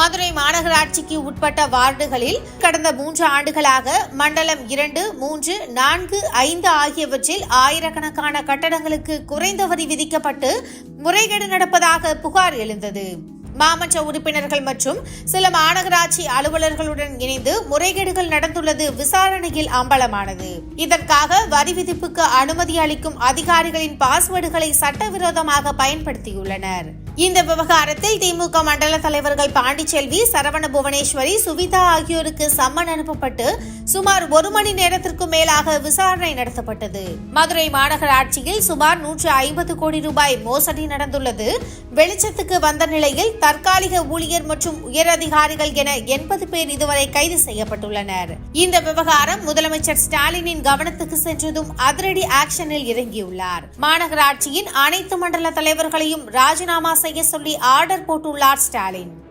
மதுரை மாநகராட்சிக்கு உட்பட்ட வார்டுகளில் கடந்த 3 ஆண்டுகளாக மண்டலம் 2, 3, 4, 5 ஆகியவற்றில் ஆயிரக்கணக்கான கட்டடங்களுக்கு குறைந்த வரி விதிக்கப்பட்டு முறைகேடு நடப்பதாக புகார் எழுந்தது. மாமன்ற உறுப்பினர்கள் மற்றும் சில மாநகராட்சி அலுவலர்களுடன் இணைந்து முறைகேடுகள் நடந்துள்ளது விசாரணையில் அம்பலமானது. இதற்காக வரி விதிப்புக்கு அனுமதி அளிக்கும் அதிகாரிகளின் பாஸ்வேர்டுகளை சட்டவிரோதமாக பயன்படுத்தியுள்ளனர். இந்த விவகாரத்தில் திமுக மண்டல தலைவர்கள் பாண்டிச்செல்வி, சரவண புவனேஸ்வரி, சுவிதா ஆகியோருக்கு சம்மன் அனுப்பப்பட்டு சுமார் 1 மணி நேரத்திற்கும் மேலாக விசாரணை நடத்தப்பட்டது. மதுரை மாநகராட்சியில் சுமார் 150 கோடி ரூபாய் மோசடி நடந்துள்ளது வெளிச்சத்துக்கு வந்த நிலையில் தற்காலிக ஊழியர் மற்றும் உயரதிகாரிகள் என 80 பேர் இதுவரை கைது செய்யப்பட்டுள்ளனர். இந்த விவகாரம் முதலமைச்சர் ஸ்டாலினின் கவனத்துக்கு சென்றதும் அதிரடி ஆக்ஷனில் இறங்கியுள்ளார். மாநகராட்சியின் அனைத்து மண்டல தலைவர்களையும் ராஜினாமா செய்ய சொல்லி ஆர்டர் போட்டுள்ளார் ஸ்டாலின்.